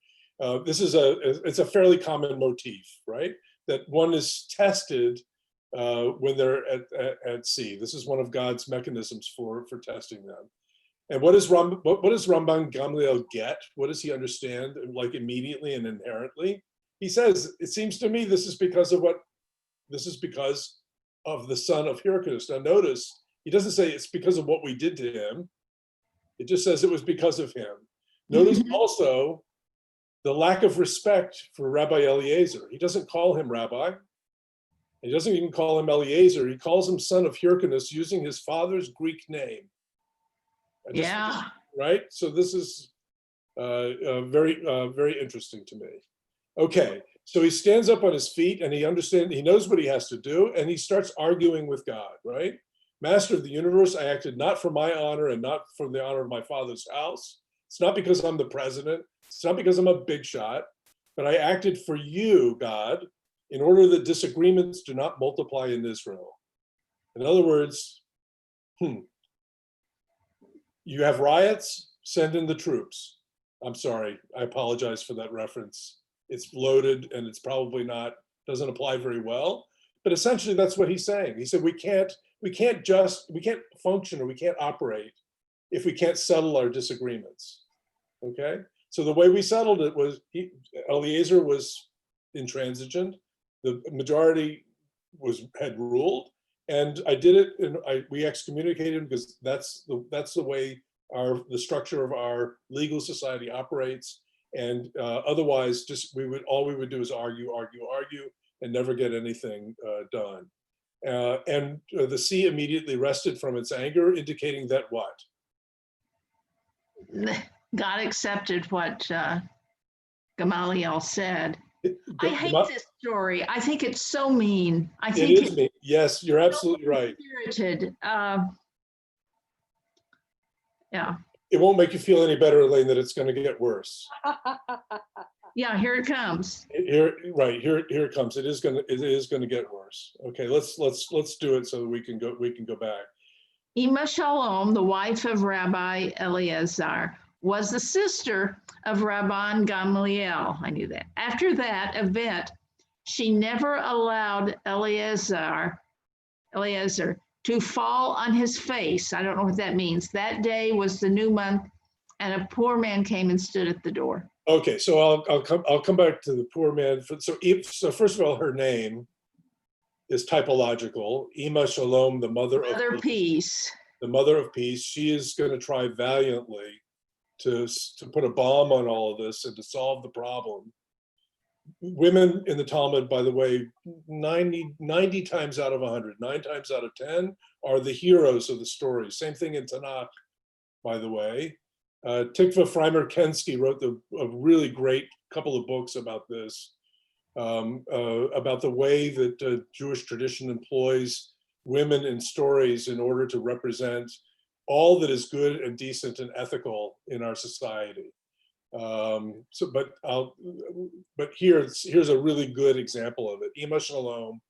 It's a fairly common motif, right? That one is tested when they're at sea. This is one of God's mechanisms for testing them. And what does Ramban Gamliel get? What does he understand, like immediately and inherently? He says, "It seems to me this is because of the son of Hyrcanus." Now notice, he doesn't say it's because of what we did to him. It just says it was because of him. Notice also the lack of respect for Rabbi Eliezer. He doesn't call him Rabbi. He doesn't even call him Eliezer. He calls him son of Hyrcanus using his father's Greek name.
Yeah.
Right? So this is very interesting to me. Okay, so he stands up on his feet and he knows what he has to do, and he starts arguing with God, right? "Master of the universe, I acted not for my honor and not for the honor of my father's house. It's not because I'm the president. It's not because I'm a big shot, but I acted for you, God, in order that disagreements do not multiply in Israel." In other words, you have riots, send in the troops. I'm sorry, I apologize for that reference. It's loaded and it's probably doesn't apply very well, but essentially that's what he's saying. He said we can't function or we can't operate if we can't settle our disagreements. Okay, so the way we settled it was Eliezer was intransigent, the majority had ruled, and I did it, and we excommunicated him because that's the way the structure of our legal society operates. And otherwise, all we would do is argue, and never get anything done. And the sea immediately rested from its anger, indicating that what?
God accepted what Gamaliel said. I hate this story. I think it's so mean. I think
it is mean. Yes, you're absolutely right.
Spirited. Yeah.
It won't make you feel any better, Elaine, that it's going to get worse.
Yeah, here it comes.
Here it comes. It is going to get worse. Okay, let's do it so that we can go back.
Ima Shalom, the wife of Rabbi Eliezer, was the sister of Rabban Gamliel. I knew that. After that event, she never allowed Eliezer to fall on his face. I don't know what that means. That day was the new month, and a poor man came and stood at the door.
Okay, so I'll come back to the poor man. So first of all, her name is typological. Ima Shalom, the mother of
peace.
The mother of peace. She is going to try valiantly to put a bomb on all of this and to solve the problem. women in the Talmud, by the way, 90 times out of 100, 9 times out of 10 are the heroes of the story. Same thing in Tanakh, by the way. Tikva Freimer-Kensky wrote a really great couple of books about this, about the way that Jewish tradition employs women in stories in order to represent all that is good and decent and ethical in our society. But here's a really good example of it. Ima Shalom,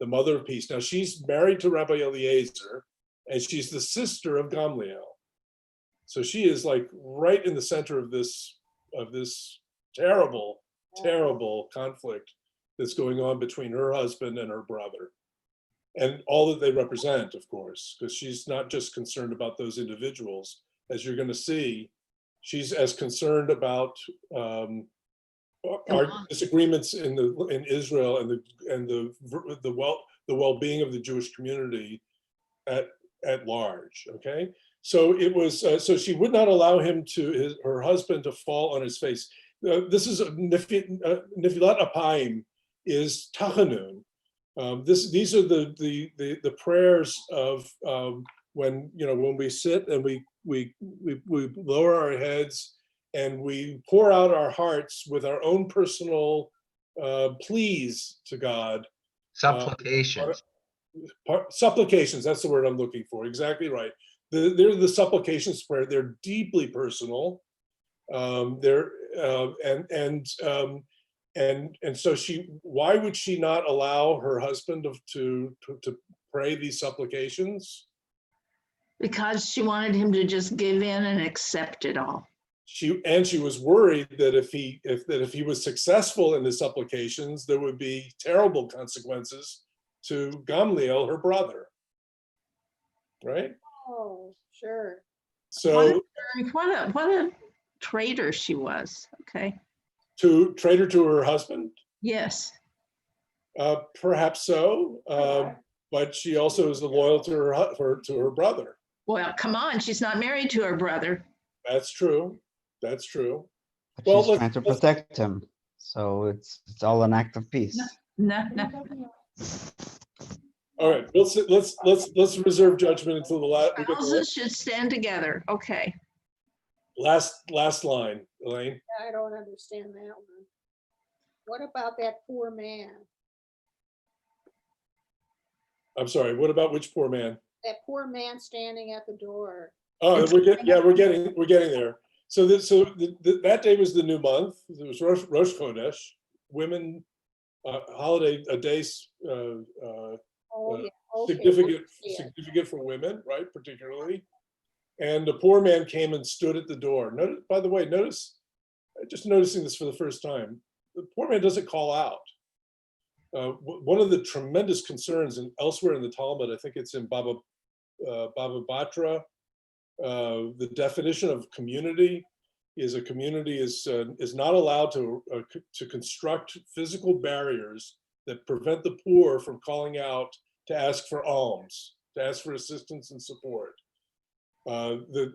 the mother of peace. Now she's married to Rabbi Eliezer, and she's the sister of Gamliel. So she is like right in the center of this terrible, terrible conflict that's going on between her husband and her brother, and all that they represent, of course, because she's not just concerned about those individuals. As you're going to see, she's as concerned about our disagreements in Israel and the well-being of the Jewish community at large. Okay, so it was so she would not allow her husband to fall on his face. This is Nifilat Apayim is Tachanun. These are the prayers of when we sit and we lower our heads and we pour out our hearts with our own personal pleas to God.
Supplications.
Supplications, that's the word I'm looking for. Exactly right. They're the supplications prayer. They're deeply personal. And so why would she not allow her husband to pray these supplications?
Because she wanted him to just give in and accept it all.
She was worried that if he was successful in his supplications, there would be terrible consequences to Gamliel, her brother. Right?
Oh, sure.
So
What a traitor she was. Okay.
Traitor to her husband?
Yes.
Perhaps so, but she also is loyal to her brother.
Well, come on, she's not married to her brother.
That's true. That's true.
But
Well,
she's trying to protect him. So it's all an act of peace.
No.
All right, let's reserve judgment until the
Spouses should stand together. Okay.
last line, Elaine.
I don't understand that one. What about that poor man?
I'm sorry. What about which poor man?
That poor man standing at the door.
Oh, we're getting there. So that day was the new month. It was Rosh Chodesh, women holiday, a day significant for women, right? Particularly, and the poor man came and stood at the door. By the way, just noticing this for the first time. The poor man doesn't call out. One of the tremendous concerns, and elsewhere in the Talmud, I think it's in Baba Batra, the definition of community is a community is not allowed to construct physical barriers that prevent the poor from calling out to ask for alms, to ask for assistance and support. The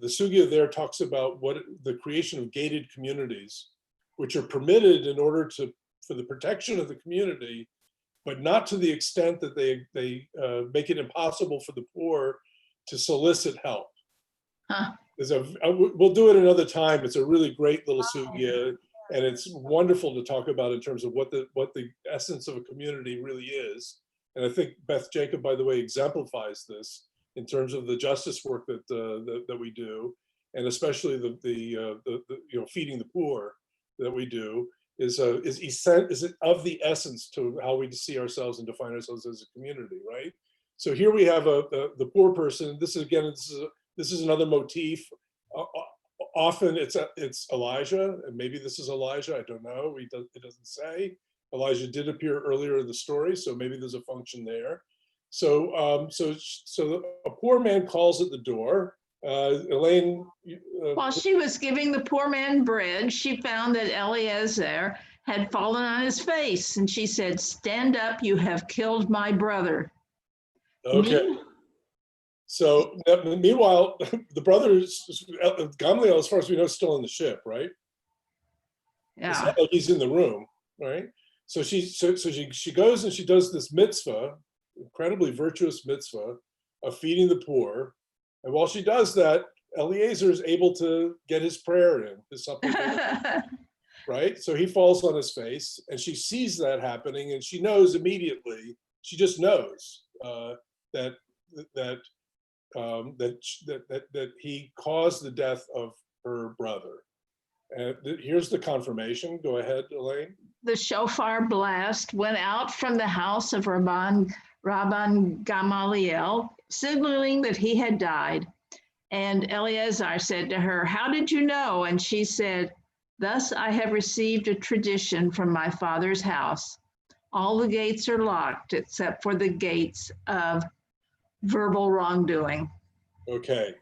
sugya there talks about the creation of gated communities, which are permitted in order for the protection of the community, but not to the extent that they make it impossible for the poor to solicit help.
Huh.
We'll do it another time. It's a really great little sugya, and it's wonderful to talk about in terms of what the essence of a community really is. And I think Beth Jacob, by the way, exemplifies this in terms of the justice work that we do, and especially the feeding the poor that we do is of the essence to how we see ourselves and define ourselves as a community, right? So here we have the poor person. This is another motif. Often it's Elijah, and maybe this is Elijah. I don't know. It doesn't say. Elijah did appear earlier in the story, so maybe there's a function there. So a poor man calls at the door. Elaine.
While she was giving the poor man bread, she found that Eliezer had fallen on his face, and she said, "Stand up, you have killed my brother."
Okay. So meanwhile, the brothers, Gamliel, as far as we know, is still in the ship, right? It's
Yeah.
not like he's in the room, right? So she goes and she does this mitzvah, incredibly virtuous mitzvah of feeding the poor. And while she does that, Eliezer is able to get his prayer in, his supplication, right? So he falls on his face, and she sees that happening, and she knows immediately. She just knows that he caused the death of her brother. And here's the confirmation. Go ahead, Elaine.
The shofar blast went out from the house of Rabban Gamaliel, signaling that he had died. And Eleazar said to her, "How did you know?" And she said, "Thus I have received a tradition from my father's house. All the gates are locked except for the gates of verbal wrongdoing."
Okay.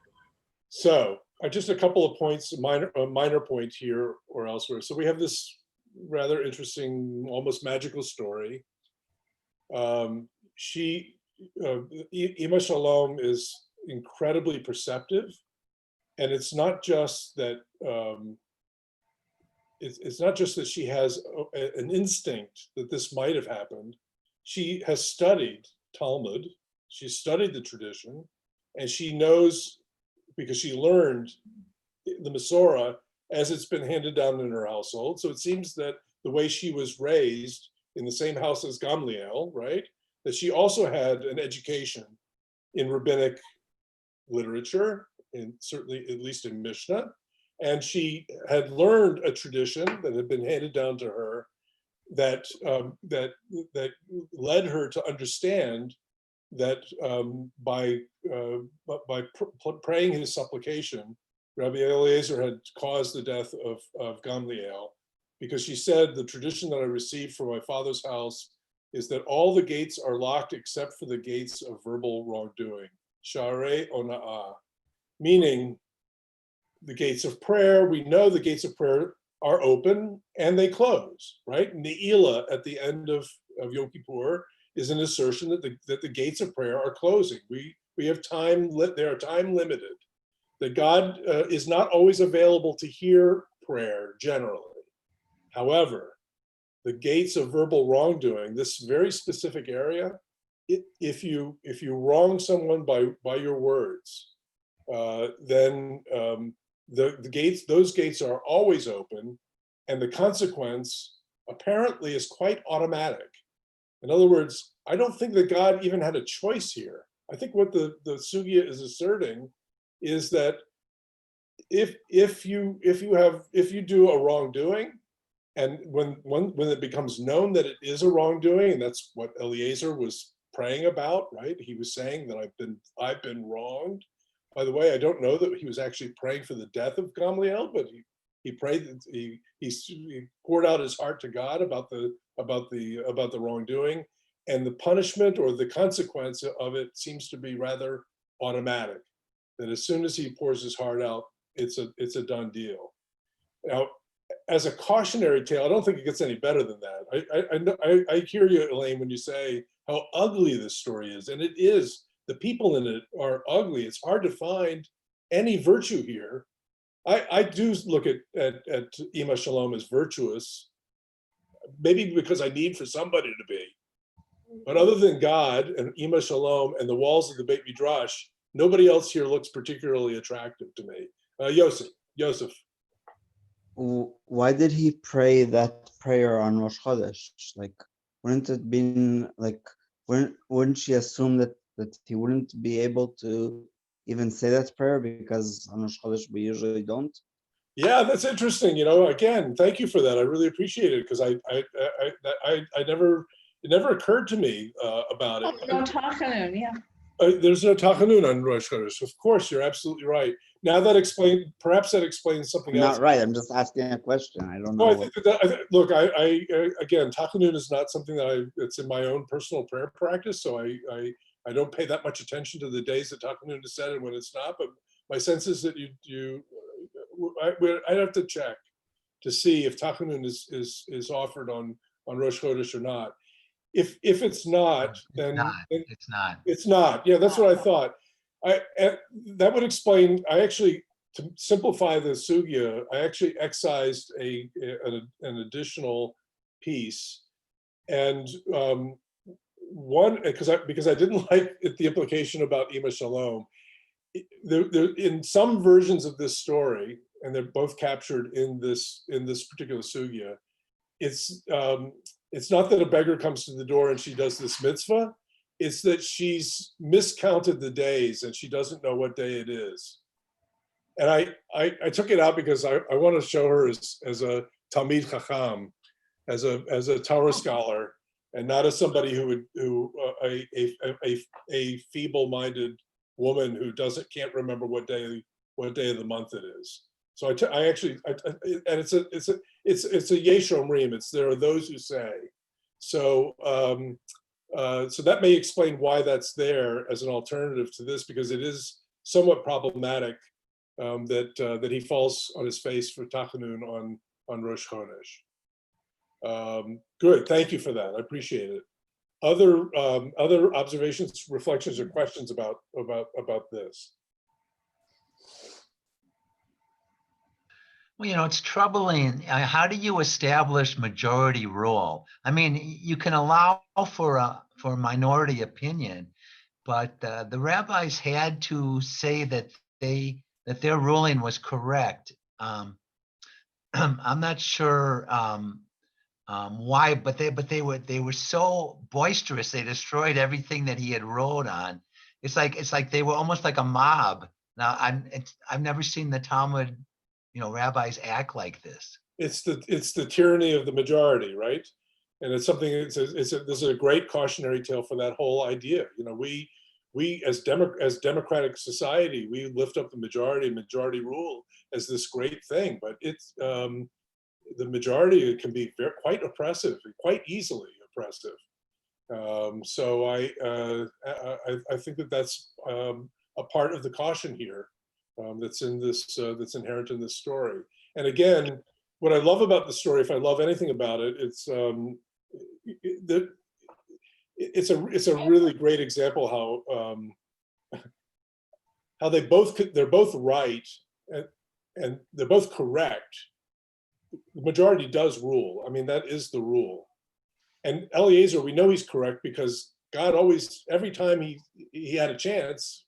So just a couple of points, a minor point here or elsewhere. So we have this rather interesting, almost magical story. Ima Shalom is incredibly perceptive, and it's not just that it's not just that she has an instinct that this might have happened. She has studied Talmud, she studied the tradition, and she knows, because she learned the Masorah as it's been handed down in her household. So it seems that the way she was raised in the same house as Gamliel, right, that she also had an education in rabbinic literature, and certainly at least in Mishnah. And she had learned a tradition that had been handed down to her that led her to understand that by praying his supplication, Rabbi Eliezer had caused the death of Gamliel, because she said, "The tradition that I received from my father's house is that all the gates are locked except for the gates of verbal wrongdoing, sharei ona'ah," meaning the gates of prayer. We know the gates of prayer are open and they close, right? Ne'ilah at the end of Yom Kippur is an assertion that the gates of prayer are closing. We have time, they are time limited. That God is not always available to hear prayer generally. However, the gates of verbal wrongdoing, this very specific area, if you wrong someone by your words, then those gates are always open, and the consequence apparently is quite automatic. In other words, I don't think that God even had a choice here. I think what the sugya is asserting is that if you do a wrongdoing, and when it becomes known that it is a wrongdoing, and that's what Eliezer was praying about, right? He was saying that I've been wronged. By the way, I don't know that he was actually praying for the death of Gamliel, but he prayed that he poured out his heart to God about the wrongdoing, and the punishment or the consequence of it seems to be rather automatic. That as soon as he pours his heart out, it's a done deal. Now, as a cautionary tale, I don't think it gets any better than that. I hear you, Elaine, when you say how ugly this story is, and it is. The people in it are ugly. It's hard to find any virtue here. I do look at Ima Shalom as virtuous, maybe because I need for somebody to be. But other than God and Ima Shalom and the walls of the Beit Midrash, nobody else here looks particularly attractive to me. Yosef.
Why did he pray that prayer on Rosh Chodesh? Like, wouldn't it been like, wouldn't she assume that he wouldn't be able to even say that prayer, because on Rosh Chodesh we usually don't?
Yeah, that's interesting. Again, thank you for that. I really appreciate it, because it never occurred to me about it.
No Tachanun, yeah.
There's no Tachanun on Rosh Chodesh. Of course, you're absolutely right. Now perhaps that explains something else.
Not right. I'm just asking a question. I don't know.
No, look, again, Tachanun is not something that's in my own personal prayer practice, so I don't pay that much attention to the days that Tachanun is said and when it's not. But my sense is that I'd have to check to see if Tachanun is offered on Rosh Chodesh or not. If it's not, then
it's not.
It's not. Yeah, that's what I thought. That would explain. I actually to simplify the sugya, I actually excised an additional piece, and one because I didn't like the implication about Ima Shalom. In some versions of this story, and they're both captured in this particular sugya, it's not that a beggar comes to the door and she does this mitzvah. It's that she's miscounted the days and she doesn't know what day it is. And I took it out because I want to show her as a Talmid Chacham, as a Torah scholar, and not as somebody a feeble-minded woman who can't remember what day of the month it is. So I actually and it's a yesh omrim. There are those who say. So so that may explain why that's there as an alternative to this, because it is somewhat problematic that he falls on his face for Tachanun on Rosh Chodesh. Good, thank you for that. I appreciate it. Other observations, reflections, or questions about this?
Well, it's troubling. How do you establish majority rule? I mean, you can allow for a minority opinion, but the rabbis had to say that their ruling was correct. I'm not sure why, but they were so boisterous. They destroyed everything that he had wrote on. It's like they were almost like a mob. Now I've never seen the Talmud, rabbis act like this.
It's the tyranny of the majority, right? And it's something. This is a great cautionary tale for that whole idea. We as democratic society, we lift up the majority rule as this great thing, but it's the majority can be quite oppressive, quite easily oppressive. So I think that's a part of the caution here that's inherent in this story. And again, what I love about the story, if I love anything about it, it's a really great example how they're both right and they're both correct. The majority does rule. I mean, that is the rule. And Eliezer, we know he's correct because God always, every time he had a chance,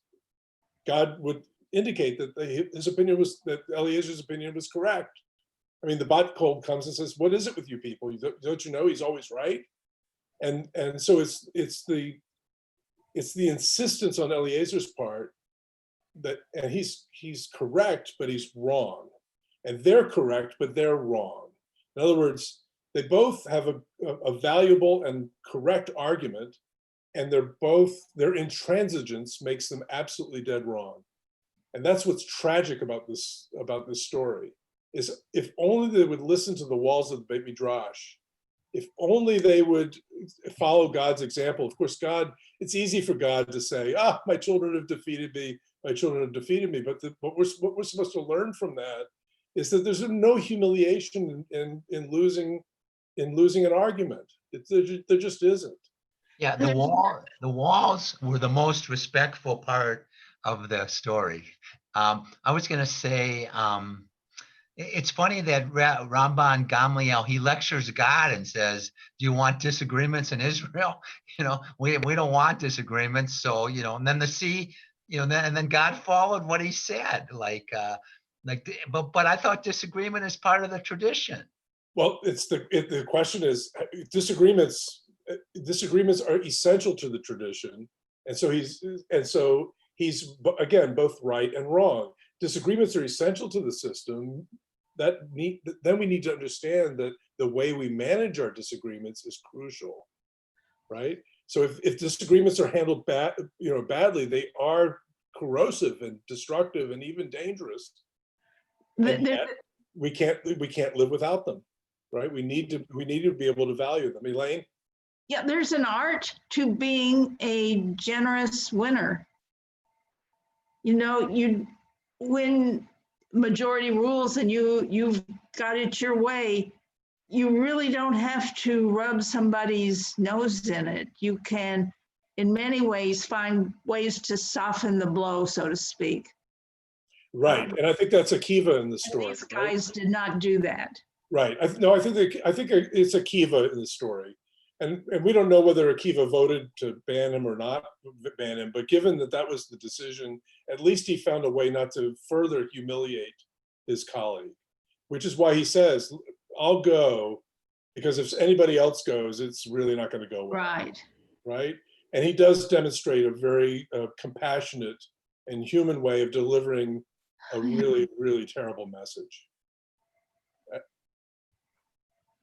God would indicate that that Eliezer's opinion was correct. I mean, the bat kol comes and says, "What is it with you people? Don't you know he's always right?" And so it's the insistence on Eliezer's part and he's correct, but he's wrong. And they're correct, but they're wrong. In other words, they both have a valuable and correct argument, and their intransigence makes them absolutely dead wrong. And that's what's tragic about this story, is if only they would listen to the walls of the Beit Midrash, if only they would follow God's example. Of course, it's easy for God to say, my children have defeated me, but what we're supposed to learn from that is that there's no humiliation in losing an argument. There just isn't.
Yeah, the walls were the most respectful part of the story. I was going to say, it's funny that Ramban Gamliel, he lectures God and says, "Do you want disagreements in Israel? We don't want disagreements." So and then the sea, and then God followed what he said, but I thought disagreement is part of the tradition.
Well, the question is, disagreements are essential to the tradition, and so he's again both right and wrong. Disagreements are essential to the system. Then we need to understand that the way we manage our disagreements is crucial, right? So if disagreements are handled badly, they are corrosive and destructive and even dangerous. And yet, we can't live without them, right? We need to be able to value them. Elaine?
Yeah, there's an art to being a generous winner. When majority rules and you've got it your way, you really don't have to rub somebody's nose in it. You can, in many ways, find ways to soften the blow, so to speak.
Right, and I think that's a kiva in the
And
story.
these
right?
guys did not do that.
Right. No, I think it's a kiva in the story, and we don't know whether Akiva voted to ban him or not ban him. But given that that was the decision, at least he found a way not to further humiliate his colleague, which is why he says, "I'll go, because if anybody else goes, it's really not going to go well."
Right.
Right. And he does demonstrate a very compassionate and human way of delivering a really, really terrible message.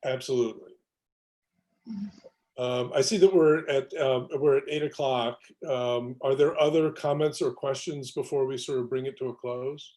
Absolutely. I see that we're at 8 o'clock. Are there other comments or questions before we sort of bring it to a close?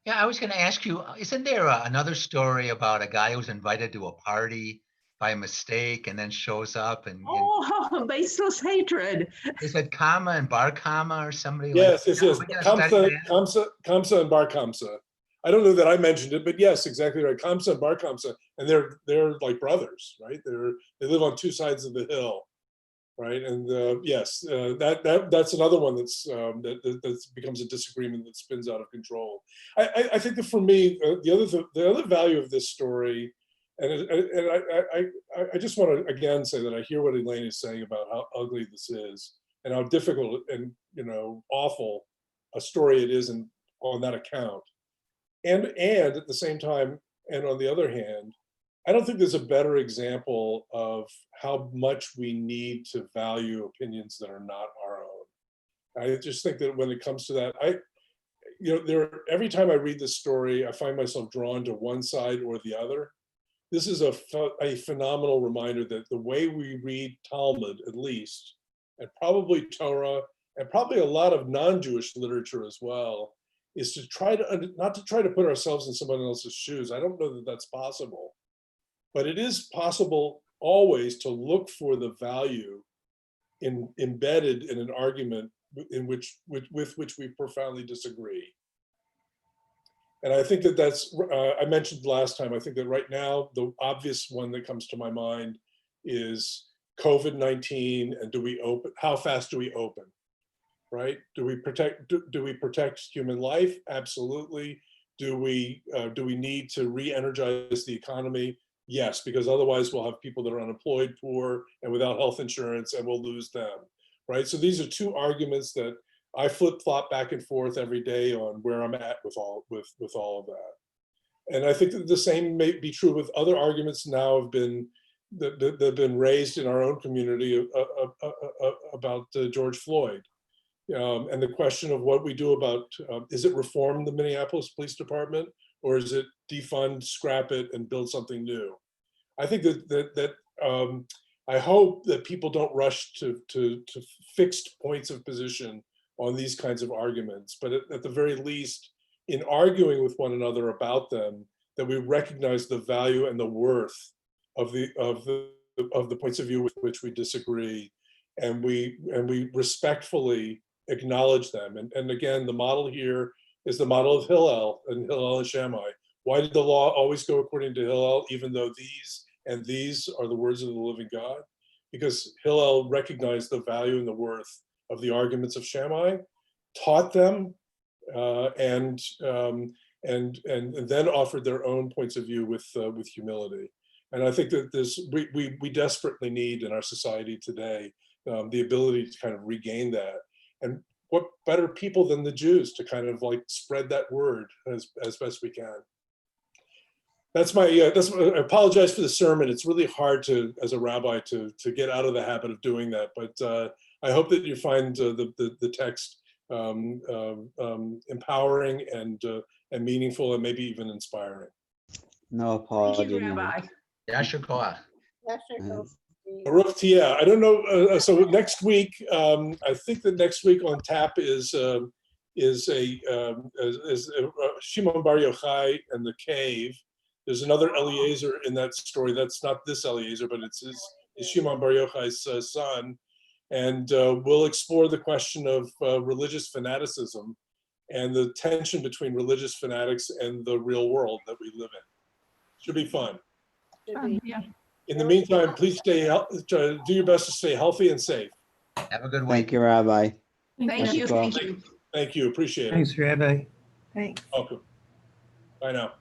Yeah, I was going to ask you, isn't there another story about a guy who's invited to a party by mistake and then shows up and
Oh, baseless hatred.
is it Kama and Bar Kama or somebody
Yes,
like
yes,
that?
yes.
Are we gonna study
Kamsa and Bar Kamsa. I don't know that I mentioned it, but yes, exactly right. Kamsa and Bar Kamsa, and they're like brothers, right? They live on two sides of the hill, right? And yes, that's another one that becomes a disagreement that spins out of control. I think that for me, the other value of this story, and I just want to again say that I hear what Elaine is saying about how ugly this is and how difficult and awful a story it is, and on that account. And at the same time, and on the other hand, I don't think there's a better example of how much we need to value opinions that are not our own. I just think that when it comes to that, every time I read this story, I find myself drawn to one side or the other. This is a phenomenal reminder that the way we read Talmud, at least, and probably Torah, and probably a lot of non-Jewish literature as well, is to try to not to try to put ourselves in someone else's shoes. I don't know that that's possible, but it is possible always to look for the value embedded in an argument with which we profoundly disagree. And I think that that's, I mentioned last time, I think that right now, the obvious one that comes to my mind is COVID-19 and how fast do we open? Right? Do we protect human life? Absolutely. Do we need to re-energize the economy? Yes, because otherwise we'll have people that are unemployed, poor, and without health insurance, and we'll lose them. Right? So these are two arguments that I flip-flop back and forth every day on where I'm at with all of that. And I think that the same may be true with other arguments now that have been raised in our own community about George Floyd. And the question of what we do about, is it reform the Minneapolis Police Department, or is it defund, scrap it, and build something new? I think that I hope that people don't rush to fixed points of position on these kinds of arguments, but at the very least, in arguing with one another about them, that we recognize the value and the worth of the points of view with which we disagree, and we respectfully acknowledge them. And again, the model here is the model of Hillel and Shammai. Why did the law always go according to Hillel, even though these are the words of the living God? Because Hillel recognized the value and the worth of the arguments of Shammai, taught them, and then offered their own points of view with humility. And I think that we desperately need in our society today the ability to kind of regain that. And what better people than the Jews to kind of like spread that word as best we can. That's I apologize for the sermon. It's really hard as a rabbi to get out of the habit of doing that. But I hope that you find the text empowering and meaningful and maybe even inspiring.
No apology.
Thank you,
needed.
Rabbi.
Yasher Koach.
Baruch Tia. I don't know. So next week, I think that next week on tap is Shimon Bar Yochai and the cave. There's another Eliezer in that story. That's not this Eliezer, but it's Shimon Bar Yochai's son. And we'll explore the question of religious fanaticism and the tension between religious fanatics and the real world that we live in. Should be fun.
Yeah.
In the meantime, please do your best to stay healthy and safe.
Have a good week.
Thank you, Rabbi.
Thank you.
Yasher
Thank you.
Thank you. Appreciate it.
Thanks, Rabbi.
Thanks.
Welcome. Bye now.